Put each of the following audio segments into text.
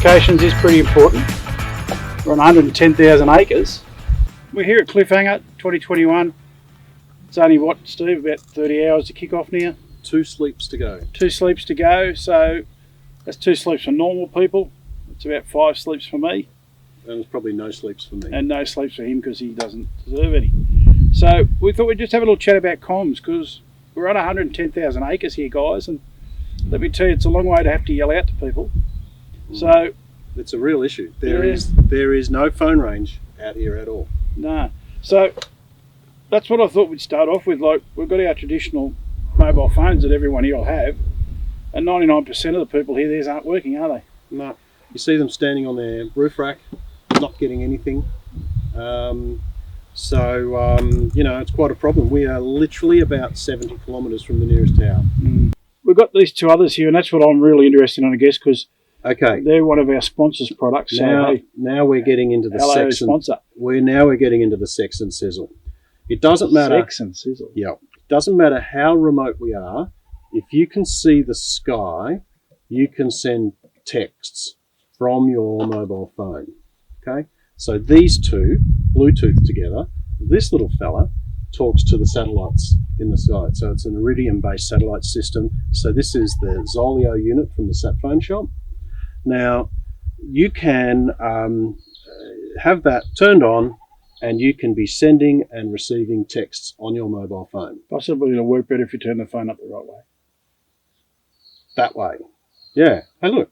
locations is pretty important. We're on 110,000 acres. We're here at Cliffhanger 2021. It's only what, Steve, about 30 hours to kick off now? 2 sleeps to go. 2 sleeps to go, so that's 2 sleeps for normal people. It's about 5 sleeps for me. And there's probably no sleeps for me. And no sleeps for him because he doesn't deserve any. So we thought we'd just have a little chat about comms because we're on 110,000 acres here, guys, and let me tell you, it's a long way to have to yell out to people. So it's a real issue. There is no phone range out here at all. No. So that's what I thought we'd start off with. Like, we've got our traditional mobile phones that everyone here will have, and 99% of the people here, theirs aren't working, are they? No. You see them standing on their roof rack, not getting anything. You know, it's quite a problem. We are literally about 70 kilometres from the nearest tower. We've got these 2 others here, and that's what I'm really interested in, I guess, because they're one of our sponsors' products. Now we're getting into the sex sponsor. We're getting into the sex and sizzle. It doesn't matter. Sex and sizzle. Yeah. It doesn't matter how remote we are. If you can see the sky, you can send texts from your mobile phone. Okay. So these 2 Bluetooth together. This little fella talks to the satellites in the sky. So it's an Iridium-based satellite system. So this is the Zoleo unit from the sat phone shop. Now, you can have that turned on and you can be sending and receiving texts on your mobile phone. Possibly it'll work better if you turn the phone up the right way. That way. Yeah. Hey, look,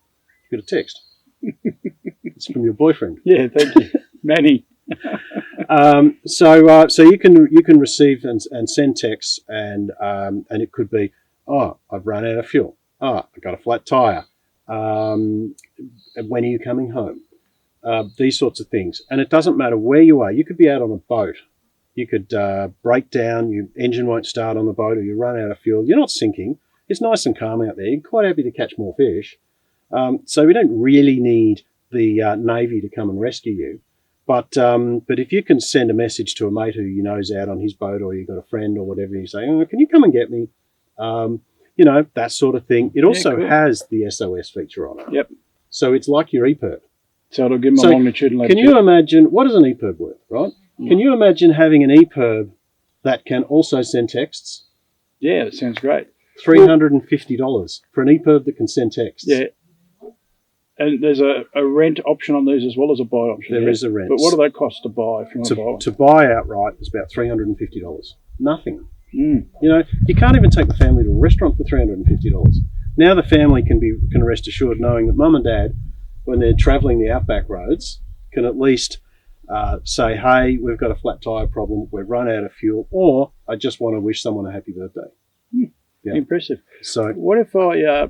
you got a text. It's from your boyfriend. Yeah, thank you. Manny. So you can receive and send texts, and it could be, oh, I've run out of fuel. Oh, I got a flat tire. When are you coming home? These sorts of things. And it doesn't matter where you are. You could be out on a boat. You could break down. Your engine won't start on the boat, or you run out of fuel. You're not sinking. It's nice and calm out there. You're quite happy to catch more fish. So we don't really need the Navy to come and rescue you. But if you can send a message to a mate who you know is out on his boat, or you've got a friend or whatever, you say, oh, can you come and get me? You know, that sort of thing. It also has the SOS feature on it. Yep. So it's like your EPIRB. So it'll give them a longitude and latitude. Can you imagine, what is an EPIRB worth, right? Can you imagine having an EPIRB that can also send texts? Yeah, that sounds great. $350 for an EPIRB that can send texts. Yeah. And there's a rent option on these as well as a buy option. There is a rent. But what do they cost to buy if you want to buy one? To buy outright is about $350. Nothing. You know, you can't even take the family to a restaurant for $350. Now the family can rest assured knowing that mum and dad, when they're travelling the outback roads, can at least say, hey, we've got a flat tyre problem, we've run out of fuel, or I just want to wish someone a happy birthday. Yeah. Impressive. So what if I,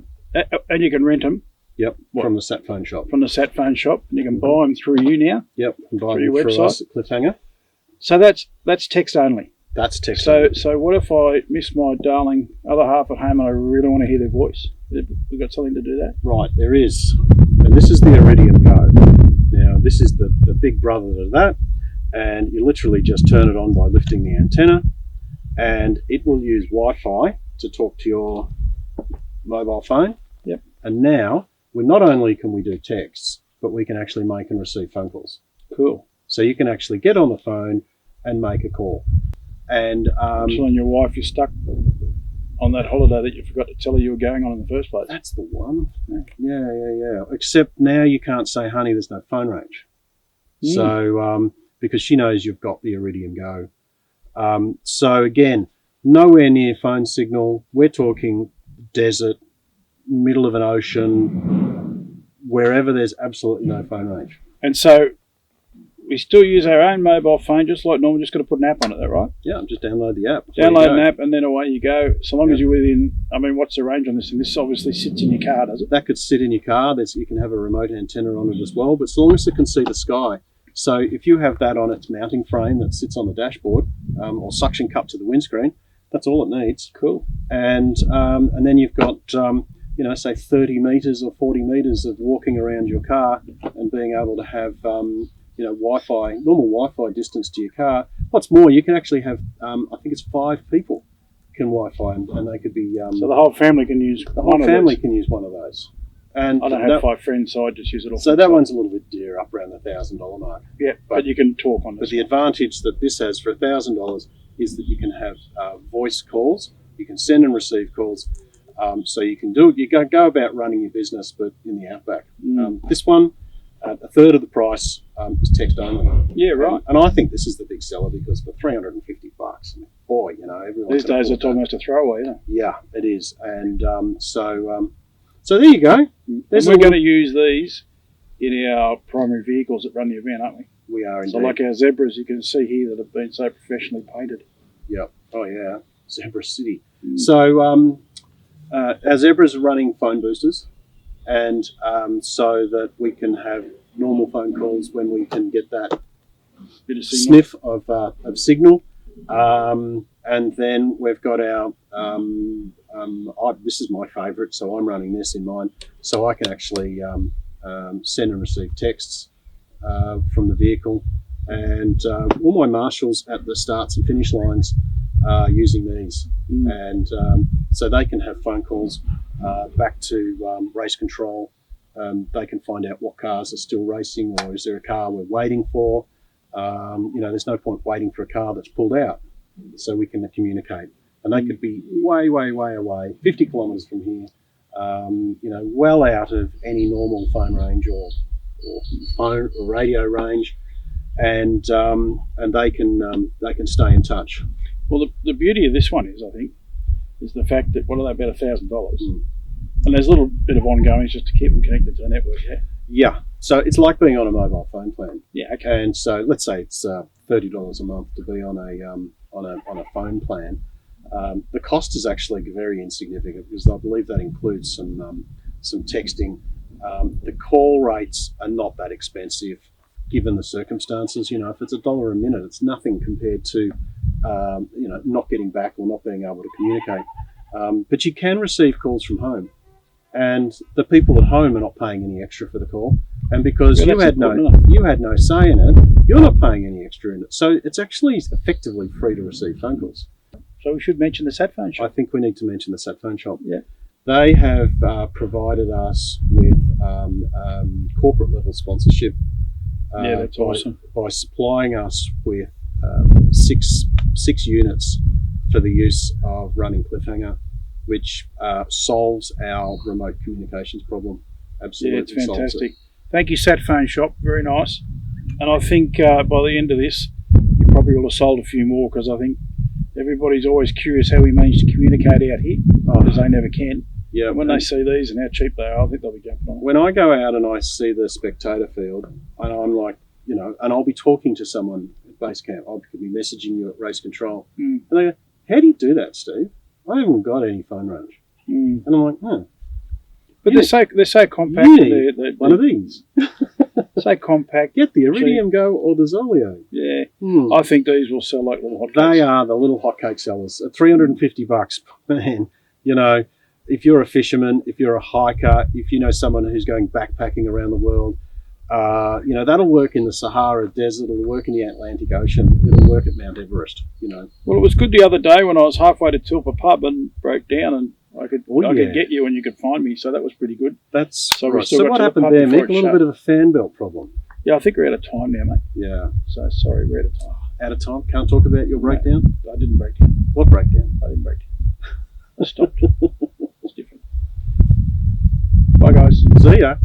and you can rent them? Yep, from the sat phone shop. From the sat phone shop, and you can buy them through you now? Yep, and buy through them your through website. us at Cliffhanger. So that's text only? That's text only. So what if I miss my darling other half at home and I really want to hear their voice? We've got something to do that? Right, there is. And this is the Iridium Go. Now, this is the big brother to that, and you literally just turn it on by lifting the antenna, and it will use Wi-Fi to talk to your mobile phone. Yep. And now, not only can we do texts, but we can actually make and receive phone calls. Cool. So you can actually get on the phone and make a call. And so on your wife, you're stuck on that holiday that you forgot to tell her you were going on in the first place. That's the one. Yeah. Except now you can't say, honey, there's no phone range. So because she knows you've got the Iridium Go. So again, nowhere near phone signal. We're talking desert, middle of an ocean, wherever there's absolutely no phone range. And so we still use our own mobile phone just like normal, just got to put an app on it, though, right? Yeah, just download the app. Download an app and then away you go. So long as you're within, I mean, what's the range on this thing? This obviously sits in your car, does it? That could sit in your car. You can have a remote antenna on it as well, but so long as it can see the sky. So if you have that on its mounting frame that sits on the dashboard or suction cup to the windscreen, that's all it needs. Cool. And then you've got, say 30 metres or 40 metres of walking around your car and being able to have Wi-Fi, normal Wi-Fi distance to your car. What's more, you can actually have, I think it's 5 people can Wi-Fi, and they could be. So the whole family can use. The whole family can use one of those. And I don't have 5 friends, so I just use it all. so that one's a little bit dear, up around the $1,000 mark. Yeah, but you can talk on this. But the advantage that this has for $1,000 is that you can have voice calls, you can send and receive calls, so you can do it. You go about running your business, but in the outback. This one, a third of the price is text only. Yeah, right. And I think this is the big seller because for $350, I mean, boy, you know, everyone These days it's almost a throwaway, isn't it? Yeah, it is. And so there you go. We're going to use these in our primary vehicles that run the event, aren't we? We are indeed. So like our zebras, you can see here that have been so professionally painted. Yep. Oh yeah, Zebra City. So our zebras are running phone boosters, and so that we can have normal phone calls when we can get that Bit of signal. sniff of signal. And then we've got our, this is my favourite, so I'm running this in mine, so I can actually send and receive texts from the vehicle. And all my marshals at the starts and finish lines are using these. And so they can have phone calls back to race control. They can find out what cars are still racing, or is there a car we're waiting for. You know, there's no point waiting for a car that's pulled out, so we can communicate. And they could be way, way, way away, 50 kilometres from here, you know, well out of any normal phone range or phone or radio range, and they can stay in touch. Well, the beauty of this one is, I think, is the fact that, what are they, about $1,000? And there's a little bit of ongoing just to keep them connected to the network, yeah? Yeah, so it's like being on a mobile phone plan. Yeah, okay. And so let's say it's $30 a month to be on a phone plan. The cost is actually very insignificant because I believe that includes some texting. The call rates are not that expensive given the circumstances. You know, if it's $1 a minute, it's nothing compared to you know, not getting back or not being able to communicate. But you can receive calls from home, and the people at home are not paying any extra for the call. And because you had no say in it, you're not paying any extra in it. So it's actually effectively free to receive phone calls. So we should mention the sat phone shop. I think we need to mention the sat phone shop. Yeah. They have provided us with corporate level sponsorship. Yeah, that's awesome. By supplying us with six units for the use of running CLIFFHANGER, which solves our remote communications problem. Absolutely. Yeah, it's fantastic. Thank you, Sat Phone Shop. Very nice. And I think by the end of this, you probably will have sold a few more, because I think everybody's always curious how we manage to communicate out here, because they never can. Yeah. When they see these and how cheap they are, I think they'll be jumping on it. When I go out and I see the spectator field, and I'm like, you know, and I'll be talking to someone at base camp. I'll be messaging you at race control. And they go, "How do you do that, Steve? I haven't got any phone range." And I'm like, "Oh." But they're so compact. They're one of these. So compact. Get the Iridium Go or the Zoleo. Yeah. I think these will sell like little hotcakes. They are the little hotcake sellers. At $350, man, you know, if you're a fisherman, if you're a hiker, if you know someone who's going backpacking around the world, you know, that'll work in the Sahara Desert, it'll work in the Atlantic Ocean, it'll work at Mount Everest, you know. Well, it was good the other day when I was halfway to Tilpa Pub and broke down, and I could get you and you could find me, so that was pretty good. That's right. So what happened there, Mick? A little bit of a fan belt problem. Yeah, I think we're out of time now, mate. Yeah. So sorry, we're out of time. Out of time? Can't talk about your breakdown? No, I didn't break down. What breakdown? I didn't break down. I stopped. It's different. Bye, guys. See ya.